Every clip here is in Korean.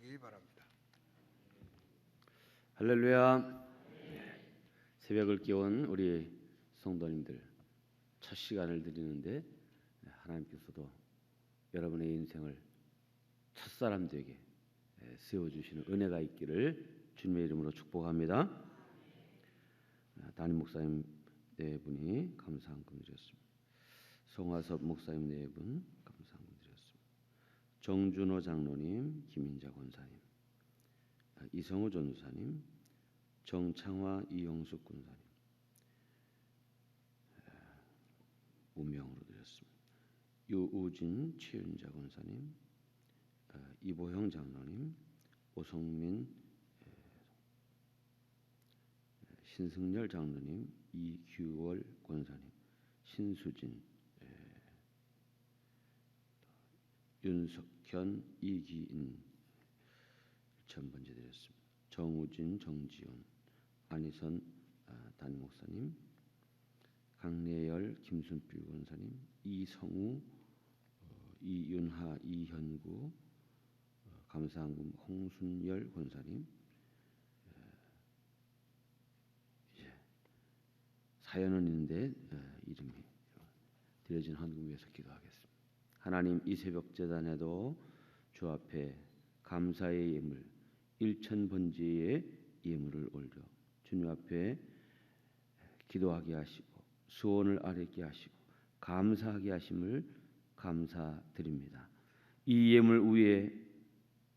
기도하시기 바랍니다. 할렐루야. 새벽을 깨운 우리 성도님들, 첫 시간을 드리는데 하나님께서도 여러분의 인생을 첫사람 되게 세워주시는 은혜가 있기를 주님의 이름으로 축복합니다. 담임 목사님 네 분이 감사한금 드렸습니다. 송하섭 목사님 네 분 감사한금 드렸습니다. 정준호 장로님, 김인자 권사님, 이성우 전사님, 정창화 이영숙 군사님 운명으로 드렸습니다. 유우진 최윤자 권사님, 이보형 장로님, 오성민 신승열 장로님, 이규월 권사님, 신수진, 윤석현, 이기인 1,000번째 드렸습니다. 정우진, 정지원, 안희선 담임 목사님, 강래열, 김순필 권사님, 이성우, 이윤하, 이현구, 감사한금 홍순열 권사님, 사연은 있는데 이름이 드려진 헌금 위해서 기도하겠습니다. 하나님, 이 새벽 제단에도 주 앞에 감사의 예물 1,000번지의 예물을 올려 주님 앞에 기도하게 하시고 소원을 아뢰게 하시고 감사하게 하심을 감사드립니다. 이 예물 위에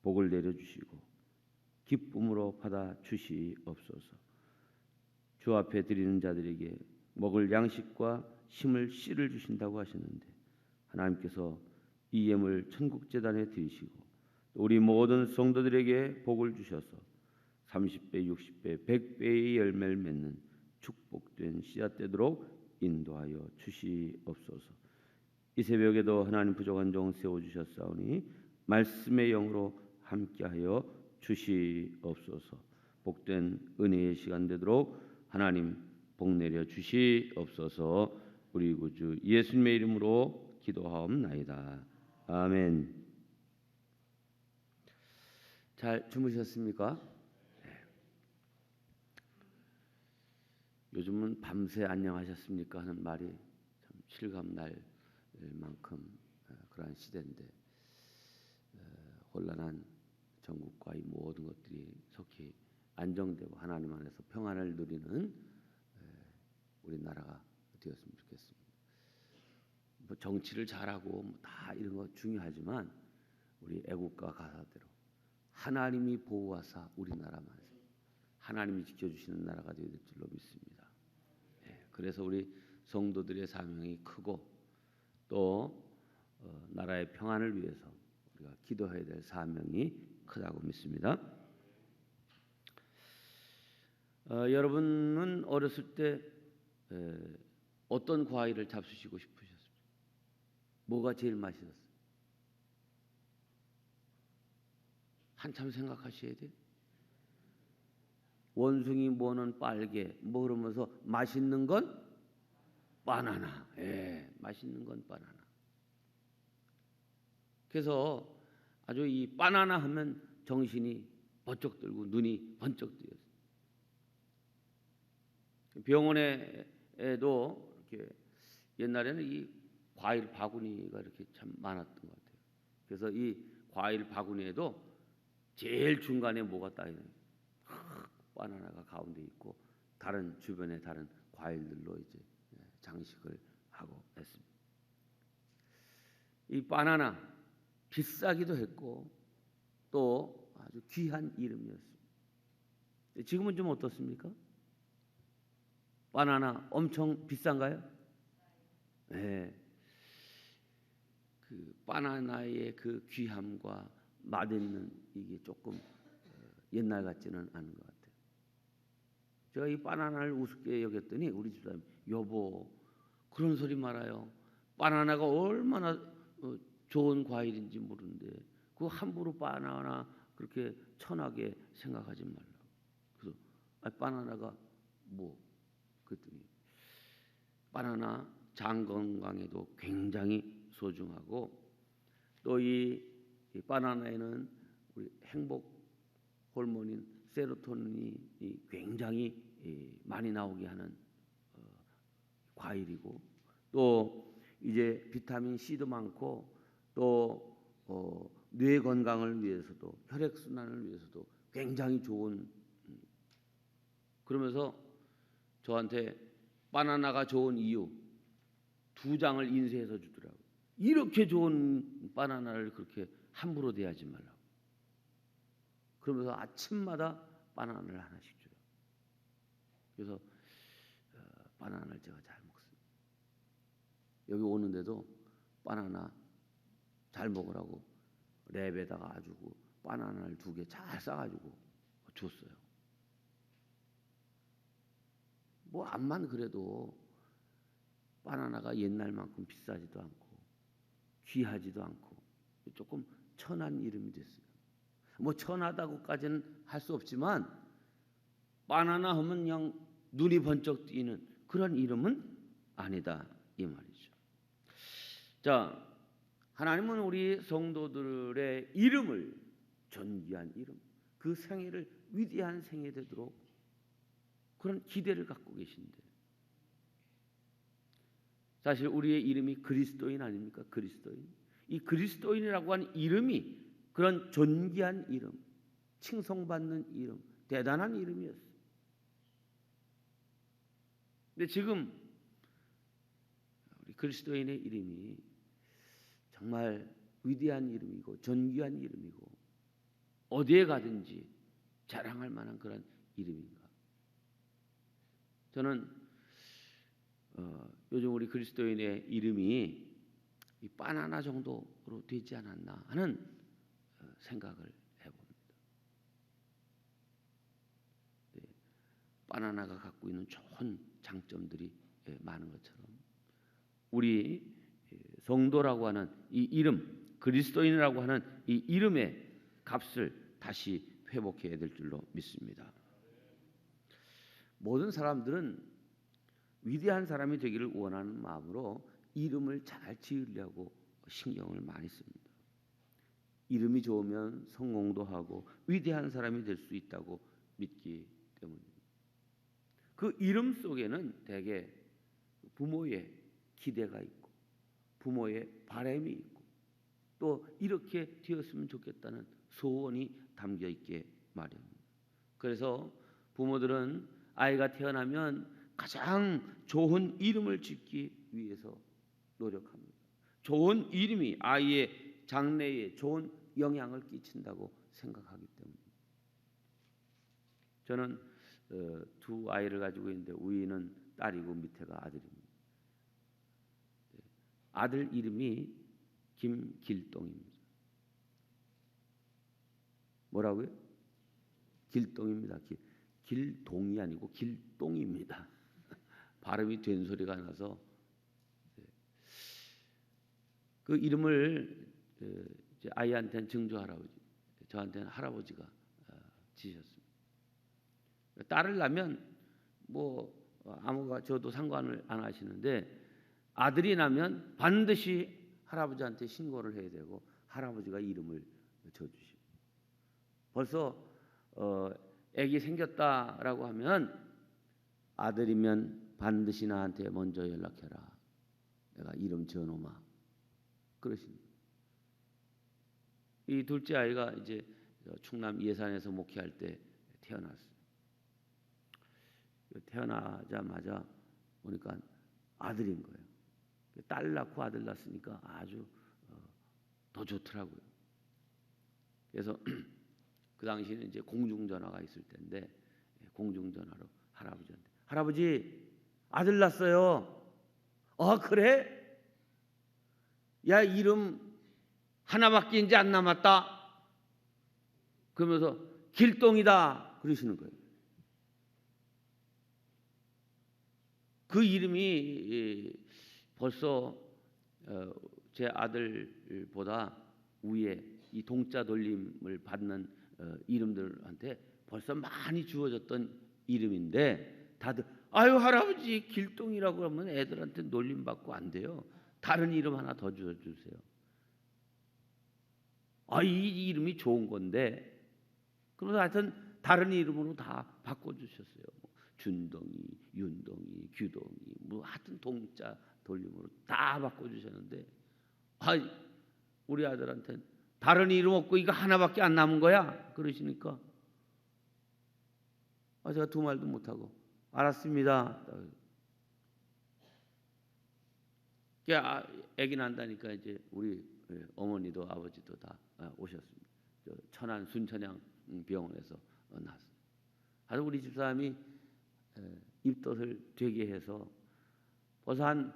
복을 내려주시고 기쁨으로 받아 주시옵소서. 주 앞에 드리는 자들에게 먹을 양식과 심을 씨를 주신다고 하셨는데 하나님께서 이 예물 천국재단에 드리시고 우리 모든 성도들에게 복을 주셔서 30배, 60배, 100배의 열매를 맺는 축복된 씨앗 되도록 인도하여 주시옵소서. 이 새벽에도 하나님 부족한 종 세워주셨사오니 말씀의 영으로 함께하여 주시옵소서. 복된 은혜의 시간 되도록 하나님 복 내려 주시옵소서. 우리 구주 예수님의 이름으로 기도하옵나이다. 아멘. 잘 주무셨습니까? 네. 요즘은 밤새 안녕하셨습니까 하는 말이 참 실감날 만큼 그러한 시대인데 혼란한 전국과 이 모든 것들이 속히 안정되고 하나님 안에서 평안을 누리는 우리나라가 되었으면 좋겠습니다. 뭐 정치를 잘하고 다 이런 거 중요하지만 우리 애국가 가사대로 하나님이 보호하사 우리나라만 하나님이 지켜주시는 나라가 되어야 될 줄로 믿습니다. 그래서 우리 성도들의 사명이 크고 또 나라의 평안을 위해서 우리가 기도해야 될 사명이 크다고 믿습니다. 여러분은 어렸을 때 어떤 과일을 잡수시고 싶으셨습니까? 뭐가 제일 맛있었어요? 한참 생각하셔야 돼요. 원숭이 뭐는 빨개 뭐 그러면서 맛있는 건 바나나. 맛있는 건 바나나. 그래서 아주 이 바나나 하면 정신이 번쩍 들고 눈이 번쩍 뜨였어요. 병원에도 이렇게 옛날에는 이 과일 바구니가 이렇게 참 많았던 것 같아요. 그래서 이 과일 바구니에도 제일 중간에 뭐가 따 있는 바나나가 가운데 있고 다른 주변에 다른 과일들로 이제 장식을 하고 했습니다. 이 바나나 비싸기도 했고 또 아주 귀한 이름이었습니다. 지금은 좀 어떻습니까? 바나나 엄청 비싼가요? 네. 그 바나나의 그 귀함과 맛있는 이게 조금 옛날 같지는 않은 것 같아요. 제가 이 바나나를 우습게 여겼더니 우리 집사님 여보 그런 소리 말아요. 바나나가 얼마나 좋은 과일인지 모르는데 그 함부로 바나나 그렇게 천하게 생각하지 말라고. 그래서 바나나가 뭐 그랬더니 바나나 장 건강에도 굉장히 소중하고 또 이 바나나에는 우리 행복 호르몬인 세로토닌이 굉장히 많이 나오게 하는 과일이고, 또 이제 비타민 C도 많고, 또 뇌 건강을 위해서도, 혈액 순환을 위해서도 굉장히 좋은. 그러면서 저한테 바나나가 좋은 이유 2장을 인쇄해서 주더라고요. 이렇게 좋은 바나나를 그렇게 함부로 대하지 말라고. 그러면서 아침마다 바나나를 하나씩 줘요. 그래서 바나나를 제가 잘 먹습니다. 여기 오는데도 바나나 잘 먹으라고 랩에다가 아주 바나나를 2개 잘 싸가지고 줬어요. 뭐 암만 그래도 바나나가 옛날만큼 비싸지도 않고 귀하지도 않고 조금 천한 이름이 됐어요. 뭐 천하다고까지는 할 수 없지만 바나나 하면 그냥 눈이 번쩍 띄는 그런 이름은 아니다 이 말이죠. 자, 하나님은 우리 성도들의 이름을 존귀한 이름, 그 생애를 위대한 생애 되도록 그런 기대를 갖고 계신데, 사실 우리의 이름이 그리스도인 아닙니까? 그리스도인. 이 그리스도인이라고 하는 이름이 그런 존귀한 이름, 칭송받는 이름, 대단한 이름이었어요. 근데 지금 우리 그리스도인의 이름이 정말 위대한 이름이고 존귀한 이름이고 어디에 가든지 자랑할 만한 그런 이름인가? 저는 요즘 우리 그리스도인의 이름이 이 바나나 정도로 되지 않았나 하는 생각을 해봅니다. 네, 바나나가 갖고 있는 좋은 장점들이 많은 것처럼 우리 성도라고 하는 이 이름, 그리스도인이라고 하는 이 이름의 값을 다시 회복해야 될 줄로 믿습니다. 모든 사람들은 위대한 사람이 되기를 원하는 마음으로 이름을 잘 지으려고 신경을 많이 씁니다. 이름이 좋으면 성공도 하고 위대한 사람이 될 수 있다고 믿기 때문입니다. 그 이름 속에는 대개 부모의 기대가 있고 부모의 바람이 있고 또 이렇게 되었으면 좋겠다는 소원이 담겨 있게 마련입니다. 그래서 부모들은 아이가 태어나면 가장 좋은 이름을 짓기 위해서 노력합니다. 좋은 이름이 아이의 장래에 좋은 영향을 끼친다고 생각하기 때문입니다. 저는 2 아이를 가지고 있는데 위는 딸이고 밑에가 아들입니다. 아들 이름이 김길동입니다. 뭐라고요? 길동입니다. 길동이 아니고 길동입니다. 발음이 된 소리가 나서 그 이름을 아이한테는 증조 할아버지, 저한테는 할아버지가 지셨습니다. 딸을 낳으면 뭐 아무가 저도 상관을 안 하시는데 아들이 나면 반드시 할아버지한테 신고를 해야 되고 할아버지가 이름을 지어주시고 벌써 아기 생겼다라고 하면 아들이면 반드시 나한테 먼저 연락해라. 내가 이름 지어놓으마. 그러십니다. 이 둘째 아이가 이제 충남 예산에서 목회할 때 태어났어요. 태어나자마자 보니까 아들인 거예요. 딸 낳고 아들 낳았으니까 아주 더 좋더라고요. 그래서 그 당시에는 이제 공중전화가 있을 텐데 공중전화로 할아버지한테 할아버지 아들 낳았어요. 아 그래? 야 이름 하나밖에 이제 안 남았다. 그러면서 길동이다 그러시는 거예요. 그 이름이 벌써 제 아들보다 위에 이 동자 돌림을 받는 이름들한테 벌써 많이 주어졌던 이름인데 다들 아유 할아버지 길동이라고 하면 애들한테 놀림 받고 안 돼요. 다른 이름 하나 더 주세요. 이 이름이 좋은 건데. 그러면서 하여튼 다른 이름으로 다 바꿔주셨어요. 뭐 준동이, 윤동이, 규동이, 뭐 하여튼 동자 돌림으로 다 바꿔주셨는데, 우리 아들한테는 다른 이름 없고 이거 하나밖에 안 남은 거야? 그러시니까 제가 두 말도 못하고 알았습니다. 애기 난다니까 이제 우리 어머니도 아버지도 다 오셨습니다. 천안 순천향 병원에서 낳았어요. 아주 우리 집사람이 입덧을 되게 해서 벌써 한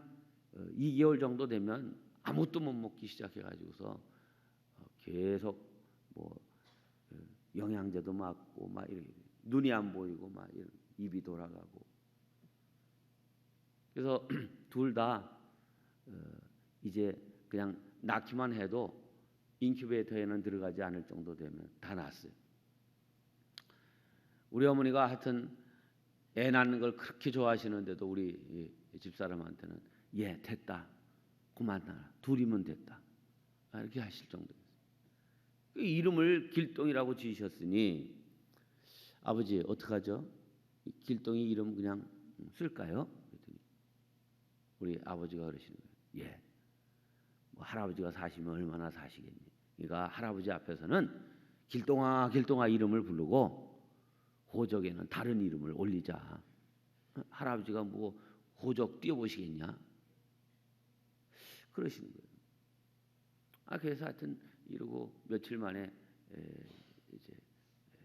2개월 정도 되면 아무것도 못 먹기 시작해가지고서 계속 뭐 영양제도 맞고 막 이렇게 눈이 안 보이고 막 입이 돌아가고. 그래서 둘 다 이제 그냥 낳기만 해도 인큐베이터에는 들어가지 않을 정도 되면 다 낳았어요. 우리 어머니가 하여튼 애 낳는 걸 그렇게 좋아하시는데도 우리 집사람한테는 됐다, 그만 낳아, 둘이면 됐다, 이렇게 하실 정도였어요. 그 이름을 길동이라고 지으셨으니 아버지 어떡하죠? 길동이 이름 그냥 쓸까요? 그랬더니 우리 아버지가 그러시는 거예요. 뭐 할아버지가 사시면 얼마나 사시겠니? 그러니까 할아버지 앞에서는 길동아 길동아 이름을 부르고 호적에는 다른 이름을 올리자. 할아버지가 뭐 호적 띄워보시겠냐? 그러시는 거예요. 그래서 하여튼 이러고 며칠 만에 이제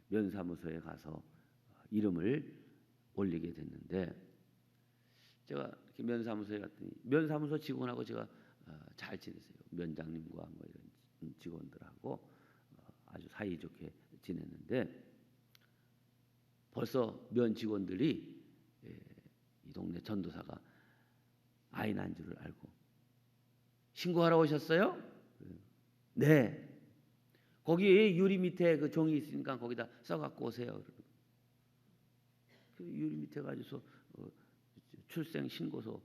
면사무소에 가서 이름을 올리게 됐는데, 제가 이렇게 면사무소에 갔더니 면사무소 직원하고 제가 잘 지냈어요. 면장님과 뭐 이런 직원들하고 아주 사이좋게 지냈는데, 벌써 면 직원들이 이 동네 전도사가 아이 난 줄을 알고 신고하러 오셨어요? 네. 거기 유리 밑에 그 종이 있으니까 거기다 써갖고 오세요. 그 유리 밑에 가지고서 출생 신고서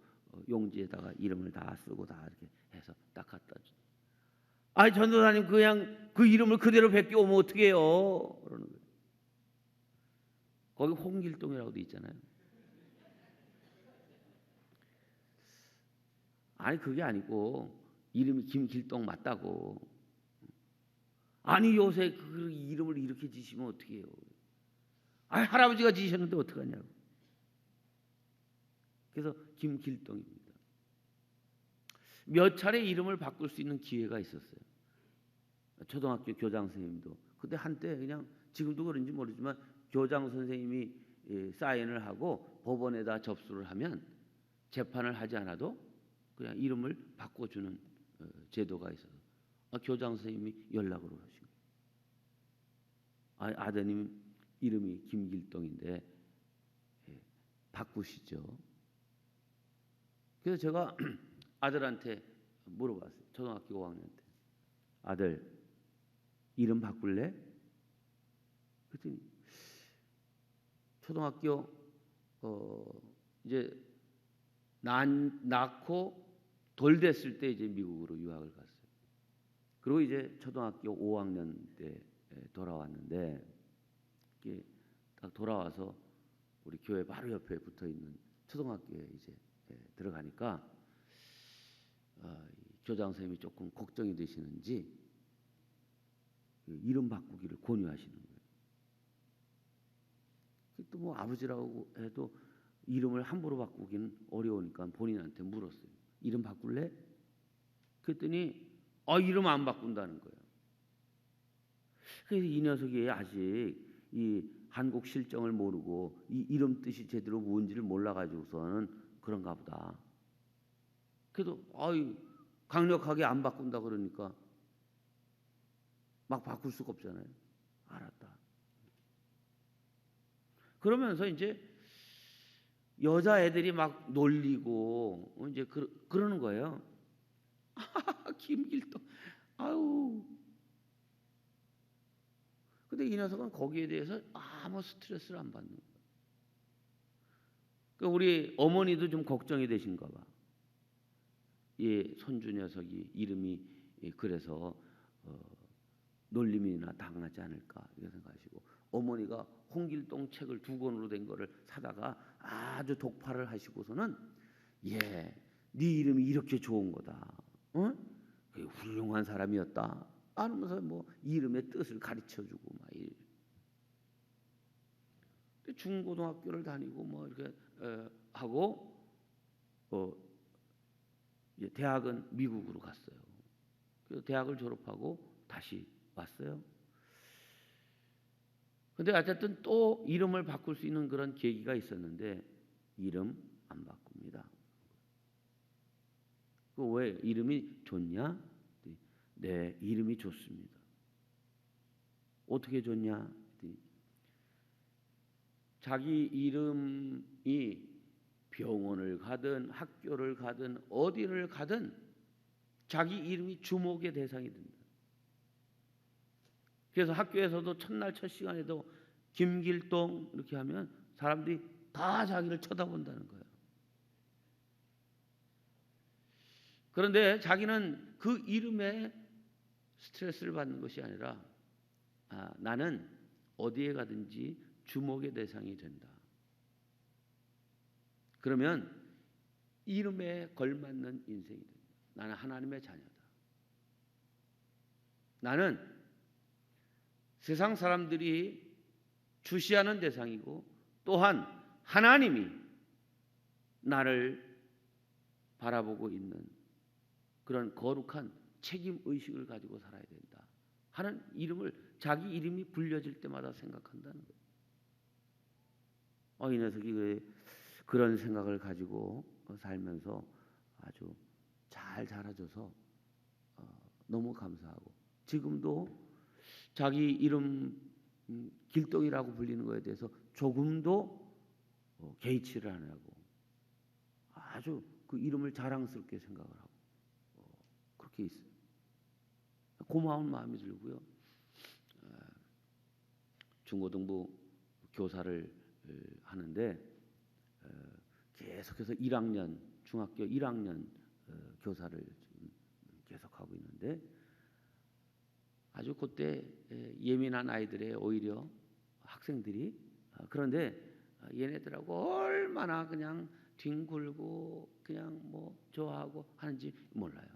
용지에다가 이름을 다 쓰고 다 이렇게 해서 딱 갖다 줘. 전도사님 그냥 그 이름을 그대로 베끼 오면 어떻게 해요? 그러는 거예요. 거기 홍길동이라고 돼 있잖아요. 그게 아니고 이름이 김길동 맞다고. 요새 그 이름을 이렇게 지시면 어떻게 해요? 할아버지가 지셨는데 어떡하냐고. 그래서 김길동입니다. 몇 차례 이름을 바꿀 수 있는 기회가 있었어요. 초등학교 교장 선생님도 그때 한때 그냥 지금도 그런지 모르지만 교장 선생님이 사인을 하고 법원에다 접수를 하면 재판을 하지 않아도 그냥 이름을 바꿔주는 제도가 있어서 교장 선생님이 연락을 하신 거예요. 아드님 이름이 김길동인데 바꾸시죠. 그래서 제가 아들한테 물어봤어요. 초등학교 5학년 때. 아들 이름 바꿀래? 그랬더니 초등학교 이제 낳고 돌 됐을 때 이제 미국으로 유학을 갔어요. 그리고 이제 초등학교 5학년 때 돌아왔는데, 딱 돌아와서 우리 교회 바로 옆에 붙어 있는 초등학교에 이제 들어가니까 교장 선생님이 조금 걱정이 되시는지 이름 바꾸기를 권유하시는 거예요. 또 뭐 아버지라고 해도 이름을 함부로 바꾸기는 어려우니까 본인한테 물었어요. 이름 바꿀래? 그랬더니 이름 안 바꾼다는 거예요. 그래서 이 녀석이 아직 이 한국 실정을 모르고 이 이름 뜻이 제대로 뭔지를 몰라가지고서는 그런가 보다. 그래도 강력하게 안 바꾼다 그러니까 막 바꿀 수가 없잖아요. 알았다. 그러면서 이제 여자애들이 막 놀리고 이제 그러는 거예요. 김길동. 근데 이 녀석은 거기에 대해서 아무 스트레스를 안 받는 거예요. 그러니까 우리 어머니도 좀 걱정이 되신가 봐. 이 손주 녀석이 이름이 그래서 놀림이나 당하지 않을까 이렇게 생각하시고, 어머니가 홍길동 책을 2권으로 된 거를 사다가 아주 독파를 하시고서는 예, 네 이름이 이렇게 좋은 거다. 훌륭한 사람이었다. 하면서 뭐 이름의 뜻을 가르쳐주고 막 중고등학교를 다니고 뭐 이렇게 하고 이제 대학은 미국으로 갔어요. 그래서 대학을 졸업하고 다시 왔어요. 근데 어쨌든 또 이름을 바꿀 수 있는 그런 계기가 있었는데 이름 안 바꿉니다. 왜 이름이 좋냐? 네, 이름이 좋습니다. 어떻게 좋냐? 자기 이름이 병원을 가든 학교를 가든 어디를 가든 자기 이름이 주목의 대상이 된다. 그래서 학교에서도 첫날 첫 시간에도 김길동 이렇게 하면 사람들이 다 자기를 쳐다본다는 거예요. 그런데 자기는 그 이름에 스트레스를 받는 것이 아니라 나는 어디에 가든지 주목의 대상이 된다. 그러면 이름에 걸맞는 인생이 된다. 나는 하나님의 자녀다. 나는 세상 사람들이 주시하는 대상이고 또한 하나님이 나를 바라보고 있는 그런 거룩한 책임의식을 가지고 살아야 된다 하는 이름을 자기 이름이 불려질 때마다 생각한다는 거예요. 이 녀석이 그런 생각을 가지고 살면서 아주 잘 자라줘서 너무 감사하고 지금도 자기 이름 길동이라고 불리는 것에 대해서 조금도 개의치를 안 하고 아주 그 이름을 자랑스럽게 생각을 하고 그렇게 있어요. 고마운 마음이 들고요. 중고등부 교사를 하는데 계속해서 1학년 중학교 1학년 교사를 지금 계속하고 있는데 아주 그때 예민한 아이들의 오히려 학생들이 그런데 얘네들하고 얼마나 그냥 뒹굴고 그냥 뭐 좋아하고 하는지 몰라요.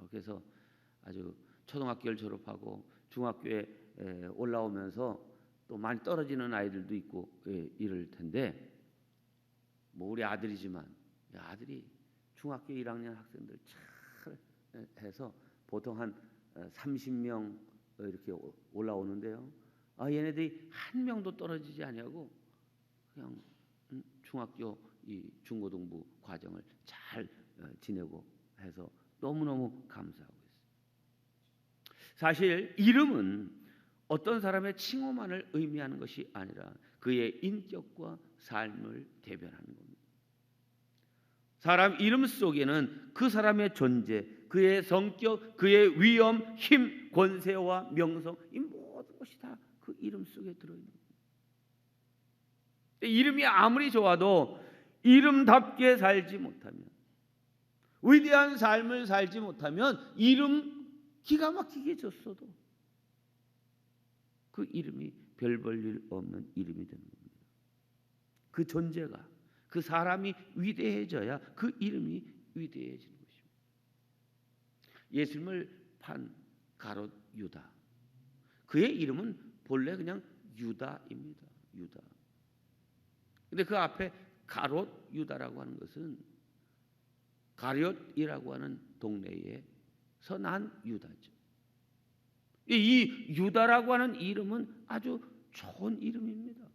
그래서 아주 초등학교를 졸업하고 중학교에 올라오면서 또 많이 떨어지는 아이들도 있고 이럴 텐데 뭐 우리 아들이지만 아들이 중학교 1학년 학생들 잘 해서 보통 한 30명 이렇게 올라오는데요. 얘네들이 한 명도 떨어지지 아니하고 그냥 중학교 이 중고등부 과정을 잘 지내고 해서 너무너무 감사하고 있어요. 사실 이름은 어떤 사람의 칭호만을 의미하는 것이 아니라 그의 인격과 삶을 대변하는 겁니다. 사람 이름 속에는 그 사람의 존재, 그의 성격, 그의 위엄, 힘, 권세와 명성 이 모든 것이 다 그 이름 속에 들어있는 겁니다. 이름이 아무리 좋아도 이름답게 살지 못하면 위대한 삶을 살지 못하면 이름 기가 막히게 졌어도 그 이름이 별 볼 일 없는 이름이 되는 겁니다. 그 존재가 그 사람이 위대해져야 그 이름이 위대해지는 것입니다. 예수님을 판 가롯 유다. 그의 이름은 본래 그냥 유다입니다. 유다. 근데 그 앞에 가롯 유다라고 하는 것은 가룟이라고 하는 동네에서 난 유다죠. 이 유다라고 하는 이름은 아주 좋은 이름입니다.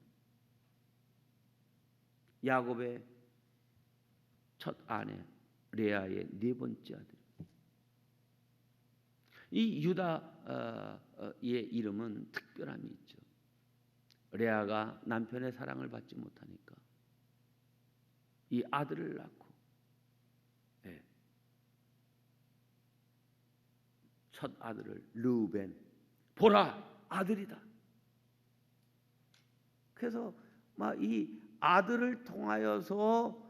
야곱의 첫 아내 레아의 4번째 아들. 이 유다의 이름은 특별함이 있죠. 레아가 남편의 사랑을 받지 못하니까 이 아들을 낳고 첫 아들을 르우벤 보라 아들이다. 그래서 막 이 아들을 통하여서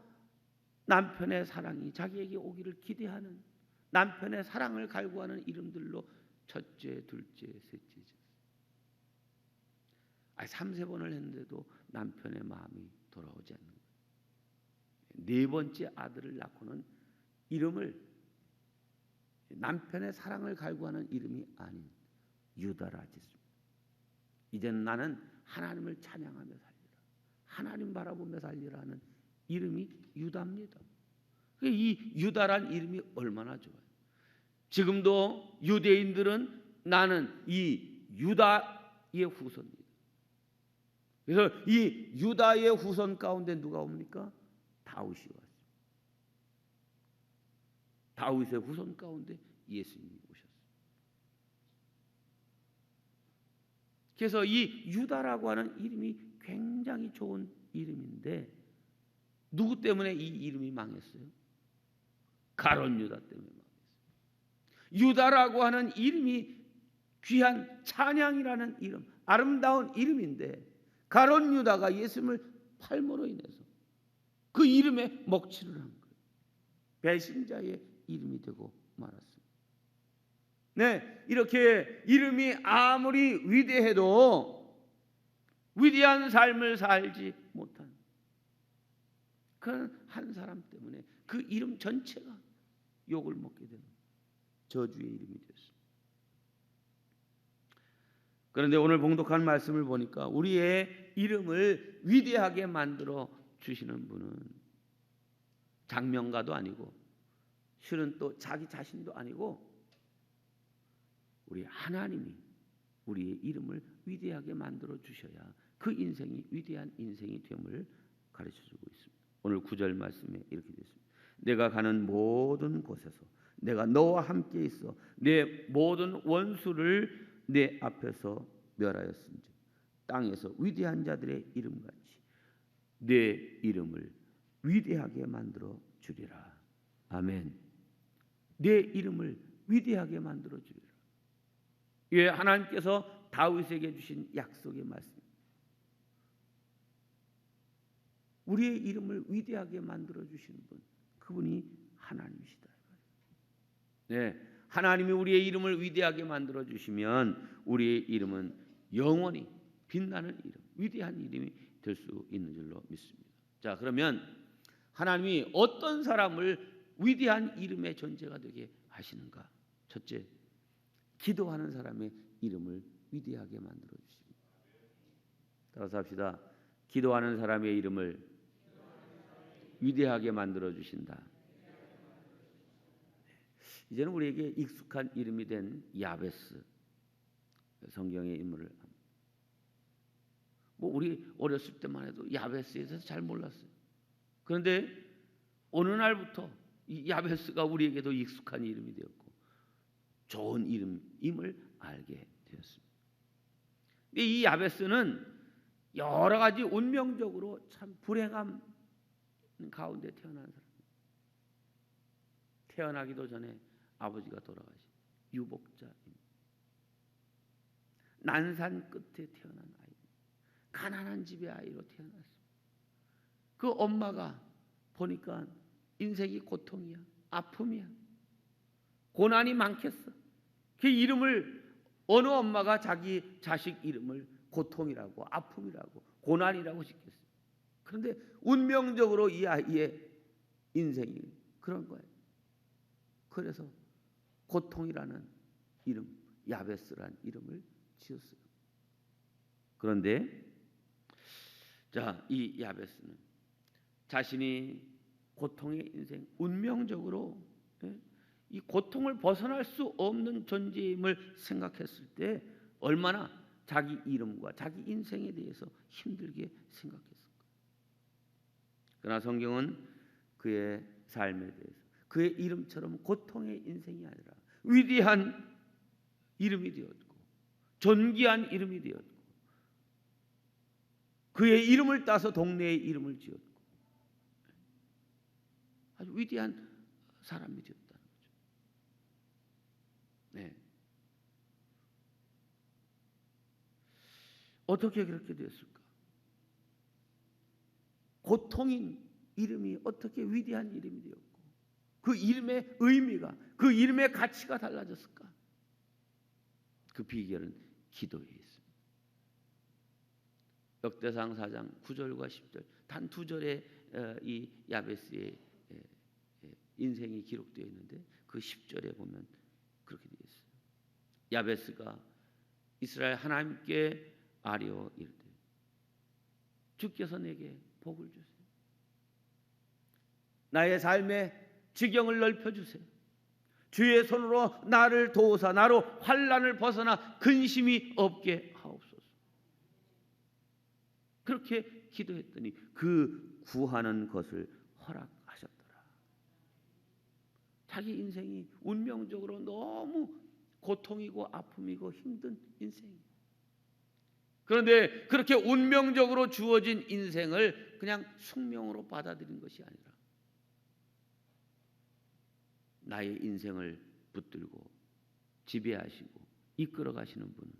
남편의 사랑이 자기에게 오기를 기대하는 남편의 사랑을 갈구하는 이름들로 첫째, 둘째, 셋째. 3-4번을 했는데도 남편의 마음이 돌아오지 않는 거예요. 네 번째 아들을 낳고는 이름을 남편의 사랑을 갈구하는 이름이 아닌 유다라 짓습니다. 이제는 나는 하나님을 찬양하며 살리라, 하나님 바라보며 살리라 하는 이름이 유다입니다. 이 유다란 이름이 얼마나 좋아요. 지금도 유대인들은 나는 이 유다의 후손입니다. 그래서 이 유다의 후손 가운데 누가 옵니까? 다윗이 왔어요. 다윗의 후손 가운데 예수님이 오셨어요. 그래서 이 유다라고 하는 이름이 굉장히 좋은 이름인데 누구 때문에 이 이름이 망했어요? 가룟 유다 때문에 망했어요. 유다라고 하는 이름이 귀한 찬양이라는 이름, 아름다운 이름인데 가룟 유다가 예수님을 팔므로 인해서 그 이름에 먹칠을 한 거예요. 배신자의 이름이 되고 말았습니다. 네, 이렇게 이름이 아무리 위대해도 위대한 삶을 살지 못한 그런 한 사람 때문에 그 이름 전체가 욕을 먹게 되는 저주의 이름이 되었습니다. 그런데 오늘 봉독한 말씀을 보니까 우리의 이름을 위대하게 만들어 주시는 분은 장명가도 아니고 실은 또 자기 자신도 아니고 우리 하나님이 우리의 이름을 위대하게 만들어 주셔야 그 인생이 위대한 인생이 됨을 가르쳐주고 있습니다. 오늘 9절 말씀에 이렇게 되어 있습니다. 내가 가는 모든 곳에서 내가 너와 함께 있어 내 모든 원수를 내 앞에서 멸하였은즉 땅에서 위대한 자들의 이름같이 내 이름을 위대하게 만들어 주리라. 아멘. 내 이름을 위대하게 만들어 주리라. 예, 하나님께서 다윗에게 주신 약속의 말씀. 우리의 이름을 위대하게 만들어 주시는 분, 그분이 하나님이시다. 네, 하나님이 우리의 이름을 위대하게 만들어 주시면 우리의 이름은 영원히 빛나는 이름, 위대한 이름이 될 수 있는 줄로 믿습니다. 자, 그러면 하나님이 어떤 사람을 위대한 이름의 존재가 되게 하시는가? 첫째, 기도하는 사람의 이름을 위대하게 만들어 주십니다. 따라서 합시다. 기도하는 사람의 이름을 위대하게 만들어 주신다. 이제는 우리에게 익숙한 이름이 된 야베스, 성경의 인물을 우리 어렸을 때만 해도 야베스에 대해서 잘 몰랐어요. 그런데 어느 날부터 이 야베스가 우리에게도 익숙한 이름이 되었고 좋은 이름임을 알게 되었습니다. 이 야베스는 여러 가지 운명적으로 참 불행함 가운데 태어난 사람입니다. 태어나기도 전에 아버지가 돌아가신 유복자입니다. 난산 끝에 태어난 아이, 가난한 집의 아이로 태어났습니다. 그 엄마가 보니까 인생이 고통이야, 아픔이야, 고난이 많겠어. 그 이름을 어느 엄마가 자기 자식 이름을 고통이라고, 아픔이라고, 고난이라고 짓겠어요. 그런데 운명적으로 이 아이의 인생이 그런 거예요. 그래서 고통이라는 이름, 야베스라는 이름을 지었어요. 그런데 자, 이 야베스는 자신이 고통의 인생, 운명적으로 이 고통을 벗어날 수 없는 존재임을 생각했을 때 얼마나 자기 이름과 자기 인생에 대해서 힘들게 생각했을까. 그러나 성경은 그의 삶에 대해서 그의 이름처럼 고통의 인생이 아니라 위대한 이름이 되었고 존귀한 이름이 되었고 그의 이름을 따서 동네의 이름을 지었고 아주 위대한 사람이 되었다는 거죠. 네. 어떻게 그렇게 됐을까? 고통인 이름이 어떻게 위대한 이름이 되었고, 그 이름의 의미가, 그 이름의 가치가 달라졌을까? 그 비결은 기도에 있습니다. 역대상 4장 9절과 10절 단 2절에 이 야베스의 인생이 기록되어 있는데 그 10절에 보면 그렇게 되어 있어요. 야베스가 이스라엘 하나님께 아뢰어 이르되 주께서 내게 복을 주세요. 나의 삶의 지경을 넓혀주세요. 주의 손으로 나를 도우사 나로 환난을 벗어나 근심이 없게 하옵소서. 그렇게 기도했더니 그 구하는 것을 허락하셨더라. 자기 인생이 운명적으로 너무 고통이고 아픔이고 힘든 인생이에요. 그런데 그렇게 운명적으로 주어진 인생을 그냥 숙명으로 받아들인 것이 아니라 나의 인생을 붙들고 지배하시고 이끌어 가시는 분은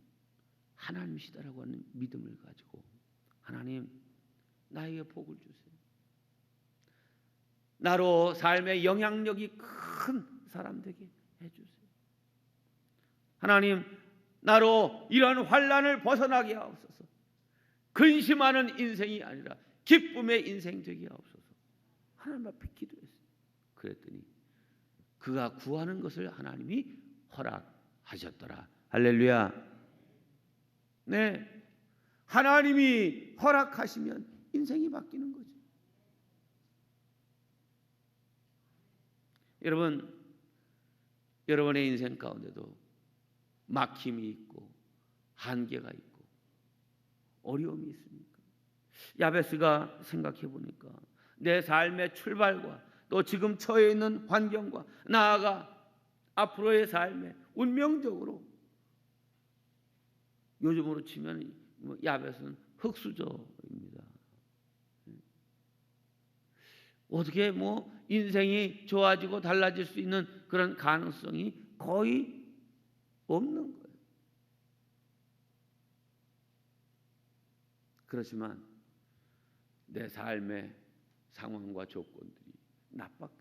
하나님이시다라고 하는 믿음을 가지고 하나님 나에게 복을 주세요. 나로 삶의 영향력이 큰 사람 되게 해주세요. 하나님 나로 이런 환난을 벗어나게 하옵소서. 근심하는 인생이 아니라 기쁨의 인생 되게 하옵소서. 하나님 앞에 기도했어요. 그랬더니 그가 구하는 것을 하나님이 허락하셨더라. 할렐루야. 네, 하나님이 허락하시면 인생이 바뀌는 거죠. 여러분, 여러분의 인생 가운데도 막힘이 있고 한계가 있고 어려움이 있습니까? 야베스가 생각해 보니까 내 삶의 출발과 또 지금 처해 있는 환경과 나아가 앞으로의 삶에 운명적으로 요즘으로 치면 야벳은 흙수저입니다. 어떻게 인생이 좋아지고 달라질 수 있는 그런 가능성이 거의 없는 거예요. 그렇지만 내 삶의 상황과 조건들이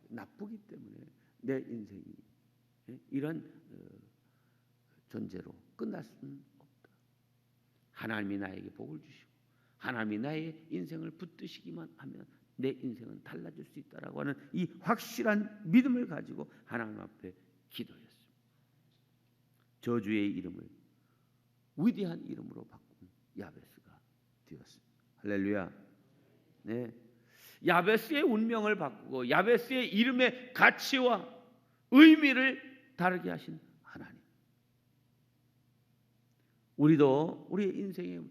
나쁘기 때문에 내 인생이 이런 존재로 끝날 수는 없다. 하나님이 나에게 복을 주시고 하나님이 나의 인생을 붙드시기만 하면 내 인생은 달라질 수 있다라고 하는 이 확실한 믿음을 가지고 하나님 앞에 기도했습니다. 저주의 이름을 위대한 이름으로 바꾼 야베스가 되었습니다. 할렐루야. 네. 야베스의 운명을 바꾸고 야베스의 이름의 가치와 의미를 다르게 하신 하나님. 우리도 우리의 인생의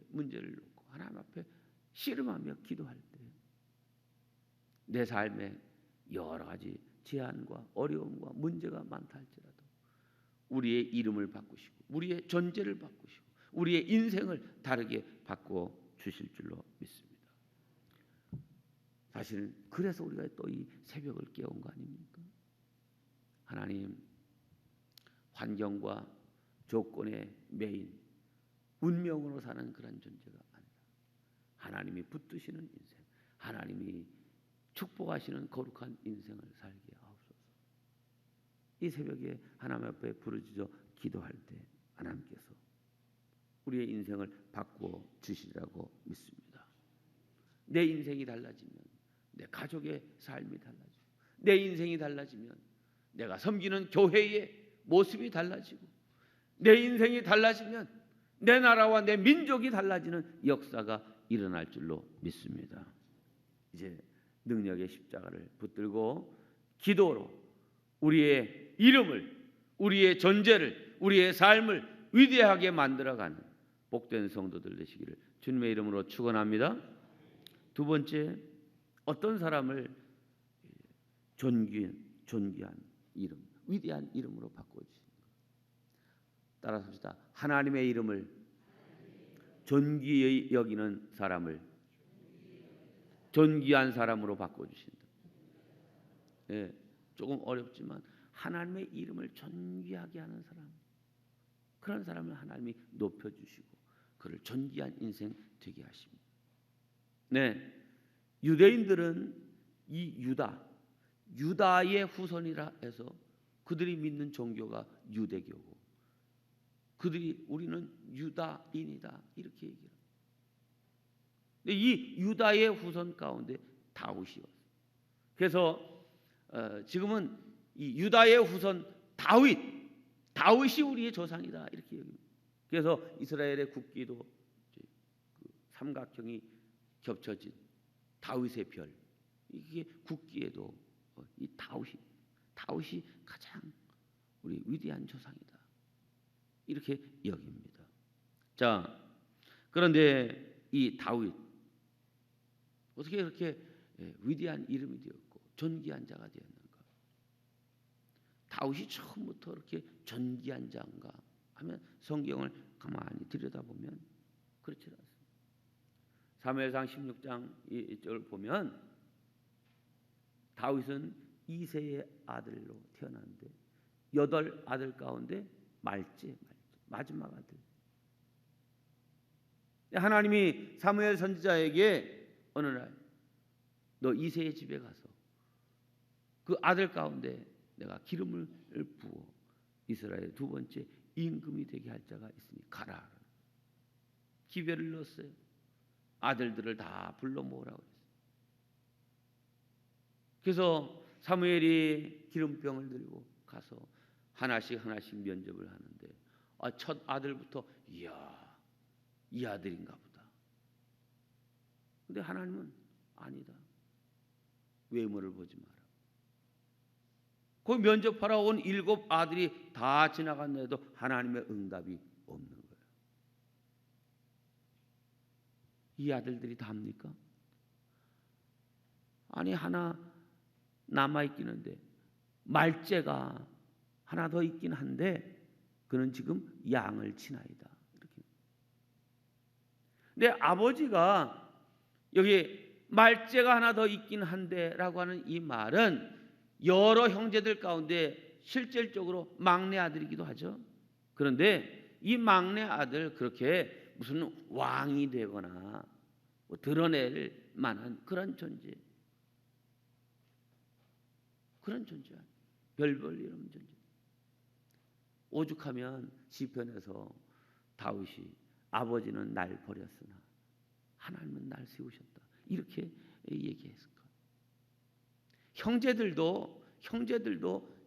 문제를 놓고 하나님 앞에 씨름하며 기도할 때 내 삶에 여러 가지 제한과 어려움과 문제가 많다 할지라도 우리의 이름을 바꾸시고 우리의 존재를 바꾸시고 우리의 인생을 다르게 바꿔 주실 줄로 믿습니다. 사실은 그래서 우리가 또 이 새벽을 깨운 거 아닙니까? 하나님, 환경과 조건에 매인 운명으로 사는 그런 존재가 아니라 하나님이 붙드시는 인생, 하나님이 축복하시는 거룩한 인생을 살게 하옵소서. 이 새벽에 하나님 앞에 부르짖어 기도할 때 하나님께서 우리의 인생을 바꾸어 주시리라고 믿습니다. 내 인생이 달라지면 내 가족의 삶이 달라지고 내 인생이 달라지면 내가 섬기는 교회의 모습이 달라지고 내 인생이 달라지면 내 나라와 내 민족이 달라지는 역사가 일어날 줄로 믿습니다. 이제 능력의 십자가를 붙들고 기도로 우리의 이름을, 우리의 존재를, 우리의 삶을 위대하게 만들어가는 복된 성도들 되시기를 주님의 이름으로 축원합니다. 두 번째, 어떤 사람을 존귀한 이름, 위대한 이름으로 바꿔주십니까? 따라서 합시다. 하나님의 이름을 존귀히 여기는 사람을 존귀한 사람으로 바꿔주신다. 예, 조금 어렵지만 하나님의 이름을 존귀하게 하는 사람, 그런 사람을 하나님이 높여주시고 그를 존귀한 인생 되게 하십니다. 네, 유대인들은 이 유다의 후손이라 해서 그들이 믿는 종교가 유대교고 그들이 우리는 유다인이다 이렇게 얘기해요. 근데 이 유다의 후손 가운데 다윗이 왔어요. 그래서 지금은 이 유다의 후손 다윗이 우리의 조상이다 이렇게 얘기합니다. 그래서 이스라엘의 국기도 그 삼각형이 겹쳐진 다윗의 별, 이게 국기에도 이 다윗이 가장 우리 위대한 조상이다 이렇게 여깁니다. 자, 그런데 이 다윗 어떻게 그렇게 위대한 이름이 되었고 존귀한 자가 되었는가? 다윗이 처음부터 이렇게 존귀한 자인가 하면 성경을 가만히 들여다보면 그렇지 않습니다. 사무엘상 16장 1절을 보면 다윗은 이새의 아들로 태어났는데 8 아들 가운데 말째 마지막 아들. 하나님이 사무엘 선지자에게 어느 날 너 이새의 집에 가서 그 아들 가운데 내가 기름을 부어 이스라엘 2번째 임금이 되게 할 자가 있으니 가라. 기별을 넣었어요. 아들들을 다 불러 모으라고 했어요. 그래서 사무엘이 기름병을 들고 가서 하나씩 면접을 하는데 첫 아들부터 이야 이 아들인가 보다. 근데 하나님은 아니다. 외모를 보지 마라. 그 면접하러 온 7 아들이 다 지나갔는데도 하나님의 응답이 없는 거예요. 이 아들들이 답니까? 아니 하나 남아 있긴 한데 말째가 하나 더 있긴 한데 그는 지금 양을 치나이다. 이렇게. 근데 아버지가 여기 말째가 하나 더 있긴 한데라고 하는 이 말은 여러 형제들 가운데 실질적으로 막내 아들이기도 하죠. 그런데 이 막내 아들 그렇게 무슨 왕이 되거나 뭐 드러낼 만한 그런 존재. 그런 존재 아니에요. 별별 이런 존재. 오죽하면 시편에서 다윗이 아버지는 날 버렸으나 하나님은 날 세우셨다 이렇게 얘기했을 거예요. 형제들도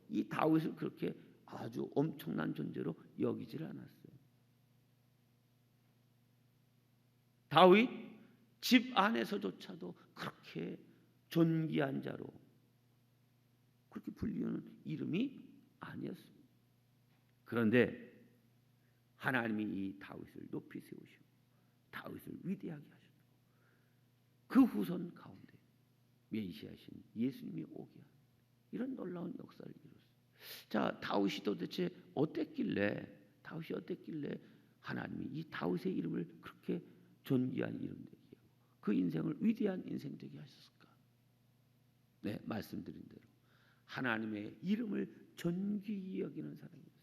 이 다윗을 그렇게 아주 엄청난 존재로 여기질 않았어요. 다윗 집 안에서조차도 그렇게 존귀한 자로 그렇게 불리는 이름이 아니었습니다. 그런데 하나님이 이 다윗을 높이 세우시고 다윗을 위대하게 하셨고 그 후손 가운데 메시아신 예수님이 오게 하는 이런 놀라운 역사를 이뤘어요. 자, 다윗이 도대체 어땠길래 하나님이 이 다윗의 이름을 그렇게 존귀한 이름 되게 하고 그 인생을 위대한 인생 되게 하셨을까? 네, 말씀드린 대로 하나님의 이름을 존귀히 여기는 사람이었어요.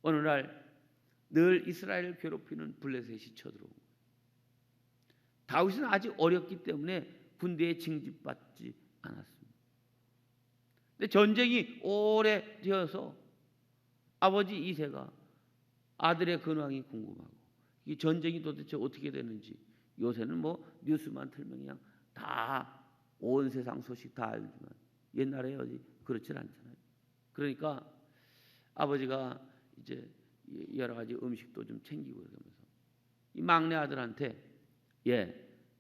어느 날 늘 이스라엘을 괴롭히는 블레셋이 쳐들어온 거예요. 다윗은 아직 어렸기 때문에 군대에 징집받지 않았습니다. 근데 전쟁이 오래 되어서 아버지 이새가 아들의 근황이 궁금하고 이 전쟁이 도대체 어떻게 되는지 요새는 뭐 뉴스만 틀면 그냥 다 온 세상 소식 다 알지만 옛날에 어디 그렇진 않잖아요. 그러니까 아버지가 이제 여러 가지 음식도 좀 챙기고 그러면서 이 막내 아들한테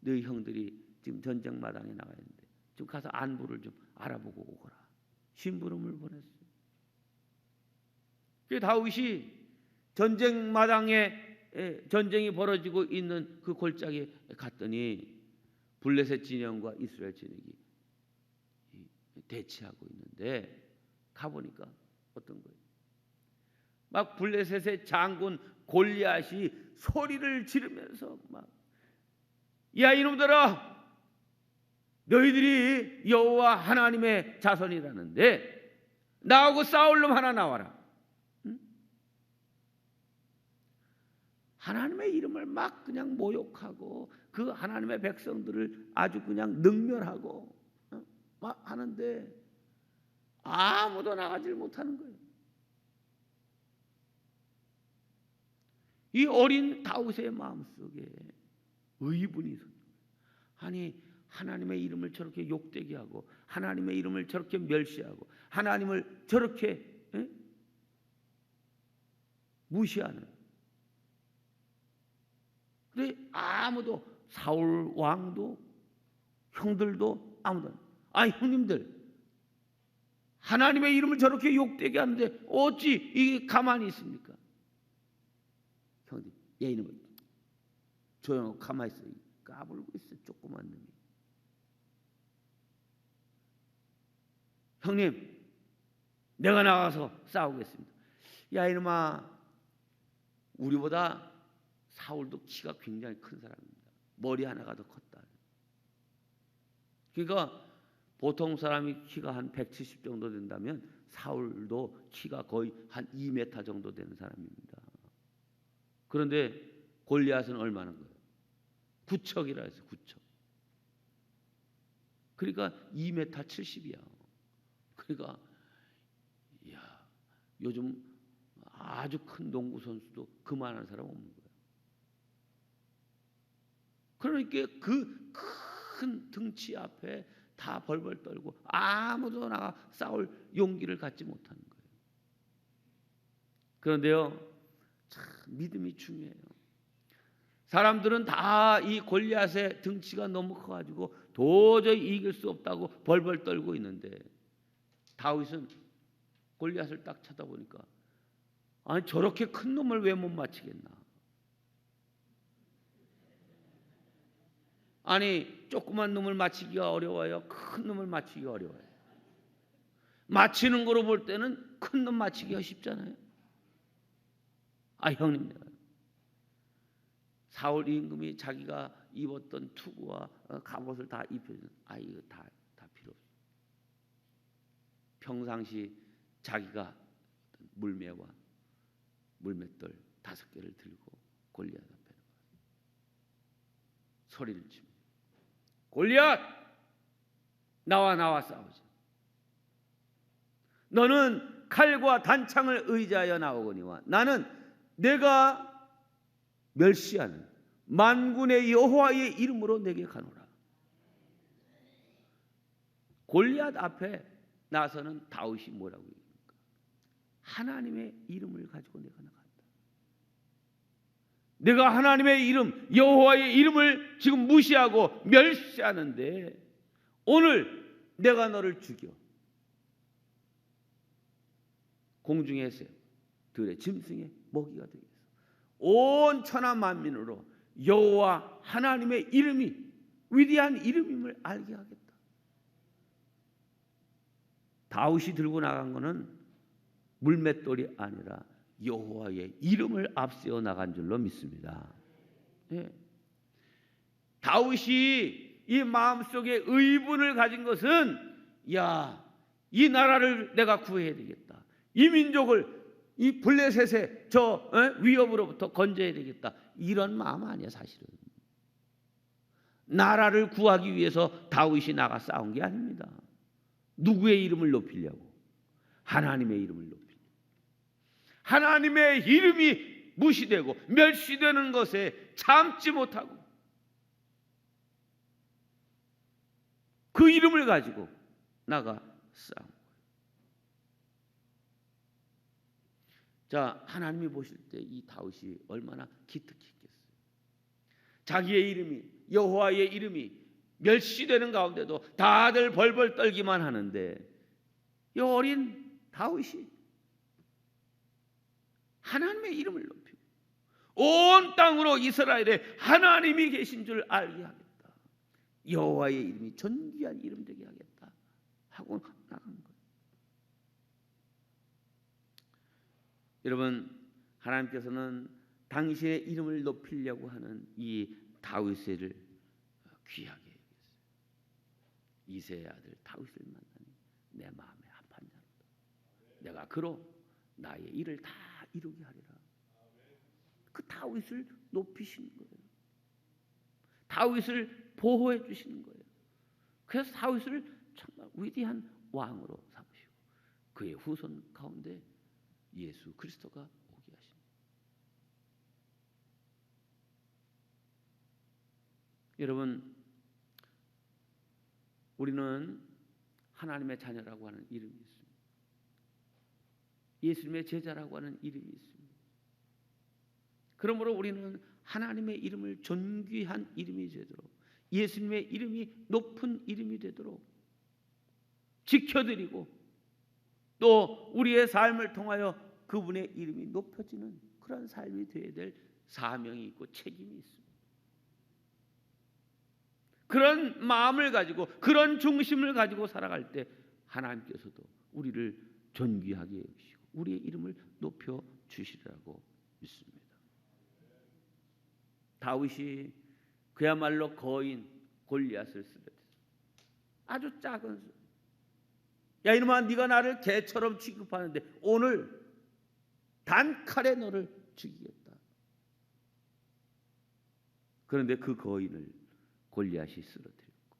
너희 형들이 지금 전쟁 마당에 나가 있는데 좀 가서 안부를 좀 알아보고 오거라. 심부름을 보냈어요. 그 다윗이 전쟁 마당에 전쟁이 벌어지고 있는 그 골짜기에 갔더니 블레셋 진영과 이스라엘 진영이 대치하고 있는데 가보니까 어떤 거예요? 막 블레셋의 장군 골리앗이 소리를 지르면서 막 야 이놈들아 너희들이 여호와 하나님의 자손이라는데 나하고 싸울 놈 하나 나와라. 응? 하나님의 이름을 막 그냥 모욕하고 그 하나님의 백성들을 아주 그냥 능멸하고 막 하는데 아무도 나가질 못하는 거예요. 이 어린 다윗의 마음속에 의분이 있었어요. 아니 하나님의 이름을 저렇게 욕되게 하고 하나님의 이름을 저렇게 멸시하고 하나님을 저렇게 무시하는. 근데 아무도 사울 왕도 형들도 아무도 아니 형님들 하나님의 이름을 저렇게 욕되게 하는데 어찌 이게 가만히 있습니까? 형님 얘 이름을 조용하고 가만히 있어. 까불고 있어 조그만 놈이. 형님 내가 나가서 싸우겠습니다. 야 이놈아 우리보다 사울도 키가 굉장히 큰 사람입니다. 머리 하나가 더 컸다. 그러니까 보통 사람이 키가 한 170 정도 된다면 사울도 키가 거의 한 2m 정도 되는 사람입니다. 그런데 골리앗은 얼마나 거예요? 구척이라 해서 구척. 그러니까 2m 70이야. 그러니까 야 요즘 아주 큰 농구 선수도 그만한 사람 없는 거예요. 그러니까 그 큰 등치 앞에 다 벌벌 떨고 아무도 나가 싸울 용기를 갖지 못하는 거예요. 그런데요, 참 믿음이 중요해요. 사람들은 다 이 골리앗의 등치가 너무 커가지고 도저히 이길 수 없다고 벌벌 떨고 있는데 다윗은 골리앗을 딱 쳐다보니까 아니 저렇게 큰 놈을 왜 못 맞히겠나? 아니 조그만 놈을 맞히기가 어려워요? 큰 놈을 맞히기가 어려워요? 맞히는 거로 볼 때는 큰 놈 맞히기가 쉽잖아요. 아 형님 내가 사울 임금이 자기가 입었던 투구와 갑옷을 다 입혀준 이거 다 필요 없어. 평상시 자기가 물매와 물맷돌 5개를 들고 골리앗 앞에 소리를 칩니다. 골리앗 나와 싸우자. 너는 칼과 단창을 의지하여 나오거니와 나는 내가 멸시하는 만군의 여호와의 이름으로 내게 가노라. 골리앗 앞에 나서는 다윗이 뭐라고 얘기합니까? 하나님의 이름을 가지고 내가 나간다. 내가 하나님의 이름 여호와의 이름을 지금 무시하고 멸시하는데 오늘 내가 너를 죽여 공중의 새 들의 짐승의 먹이가 되겠어. 온 천하 만민으로 여호와 하나님의 이름이 위대한 이름임을 알게 하겠다. 다윗이 들고 나간 것은 물맷돌이 아니라 여호와의 이름을 앞세워 나간 줄로 믿습니다. 네. 다윗이 이 마음속에 의분을 가진 것은 이 나라를 내가 구해야 되겠다. 이 민족을 이 블레셋의 저 위협으로부터 건져야 되겠다. 이런 마음 아니야 사실은. 나라를 구하기 위해서 다윗이 나가 싸운 게 아닙니다. 누구의 이름을 높이려고? 하나님의 이름을 높이려고. 하나님의 이름이 무시되고 멸시되는 것에 참지 못하고 그 이름을 가지고 나가 싸운 거예요. 자, 하나님이 보실 때 이 다윗이 얼마나 기특했겠어요. 자기의 이름이 여호와의 이름이 멸시되는 가운데도 다들 벌벌 떨기만 하는데 이 어린 다윗이 하나님의 이름을 높이고 온 땅으로 이스라엘에 하나님이 계신 줄 알게 하겠다. 여호와의 이름이 존귀한 이름 되게 하겠다 하고 나간 거예요. 여러분, 하나님께서는 당신의 이름을 높이려고 하는 이 다윗을 귀하게 여겼어요. 이새의 아들 다윗을 만나니 내 마음에 합한 자로다. 내가 그로 나의 일을 다 이루게 하리라. 그 다윗을 높이시는 거예요. 다윗을 보호해 주시는 거예요. 그래서 다윗을 정말 위대한 왕으로 삼으시고 그의 후손 가운데 예수 그리스도가 오게 하십니다. 여러분, 우리는 하나님의 자녀라고 하는 이름이 있습니다. 예수님의 제자라고 하는 이름이 있습니다. 그러므로 우리는 하나님의 이름을 존귀한 이름이 되도록, 예수님의 이름이 높은 이름이 되도록 지켜드리고, 또 우리의 삶을 통하여 그분의 이름이 높여지는 그런 삶이 되어야 될 사명이 있고 책임이 있습니다. 그런 마음을 가지고, 그런 중심을 가지고 살아갈 때 하나님께서도 우리를 존귀하게 여기시고 우리의 이름을 높여 주시리라고 믿습니다. 다윗이 그야말로 거인 골리앗을 쓰러뜨렸어요. 아주 작은 소. 야 이놈아, 네가 나를 개처럼 취급하는데 오늘 단칼에 너를 죽이겠다. 그런데 그 거인을 골리앗이 쓰러뜨렸고,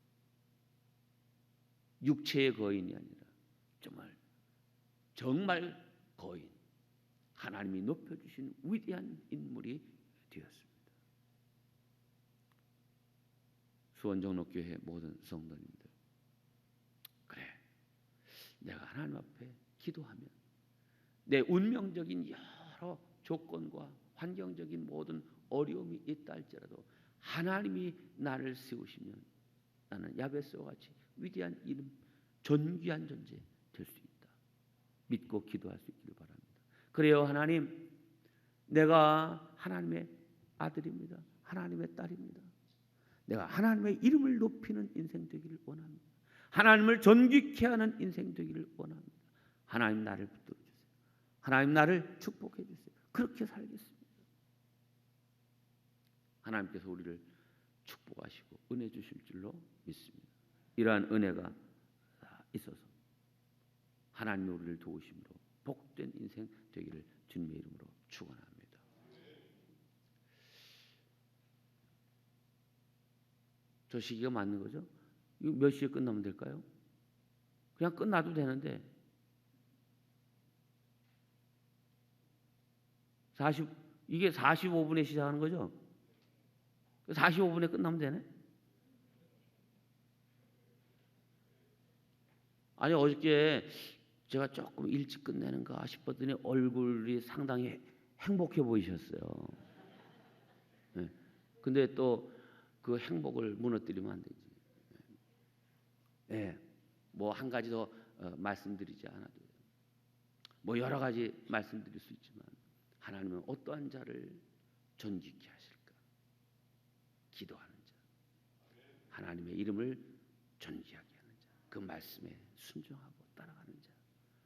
육체의 거인이 아니라 정말 거인, 하나님이 높여주신 위대한 인물이 되었습니다. 수원정록교회 모든 성도님들, 그래, 내가 하나님 앞에 기도하면 내 운명적인 여러 조건과 환경적인 모든 어려움이 있다 할지라도 하나님이 나를 세우시면 나는 야베스와 같이 위대한 이름, 존귀한 존재 될 수 있다. 믿고 기도할 수 있기를 바랍니다. 그래요, 하나님, 내가 하나님의 아들입니다. 하나님의 딸입니다. 내가 하나님의 이름을 높이는 인생 되기를 원합니다. 하나님을 존귀케 하는 인생 되기를 원합니다. 하나님 나를 붙들어 주세요. 하나님 나를 축복해 주세요. 그렇게 살겠습니다. 하나님께서 우리를 축복하시고 은혜 주실 줄로 믿습니다. 이러한 은혜가 있어서 하나님이 우리를 도우심으로 복된 인생 되기를 주님의 이름으로 축원합니다. 저 시기가 맞는 거죠? 이거 몇 시에 끝나면 될까요? 그냥 끝나도 되는데 이게 45분에 시작하는 거죠? 45분에 끝나면 되네? 아니 어저께 제가 조금 일찍 끝내는가 싶었더니 얼굴이 상당히 행복해 보이셨어요. 네. 근데 또 그 행복을 무너뜨리면 안 되지. 네. 뭐 한 가지 더 말씀드리지 않아도 돼요. 뭐 여러 가지 말씀드릴 수 있지만 하나님은 어떠한 자를 존귀케 하실까? 기도하는 자, 하나님의 이름을 존귀하게 하는 자, 그 말씀에 순종하고 따라가는 자,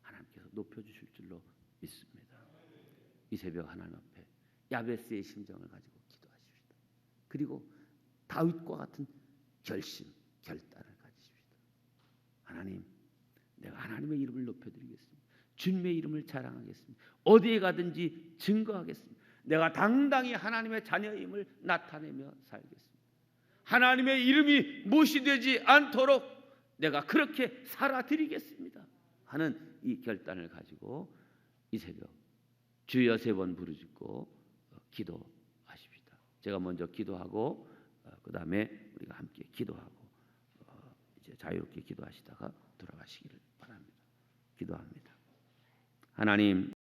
하나님께서 높여주실 줄로 믿습니다. 이 새벽 하나님 앞에 야베스의 심정을 가지고 기도하십시다. 그리고 다윗과 같은 결심, 결단을 가지십시다. 하나님, 내가 하나님의 이름을 높여드리겠습니다. 주님의 이름을 자랑하겠습니다. 어디에 가든지 증거하겠습니다. 내가 당당히 하나님의 자녀임을 나타내며 살겠습니다. 하나님의 이름이 무시되지 않도록 내가 그렇게 살아드리겠습니다 하는 이 결단을 가지고 이 새벽 주여 3번 부르짖고 기도하십시다. 제가 먼저 기도하고 그 다음에 우리가 함께 기도하고 이제 자유롭게 기도하시다가 돌아가시기를 바랍니다. 기도합니다. 하나님,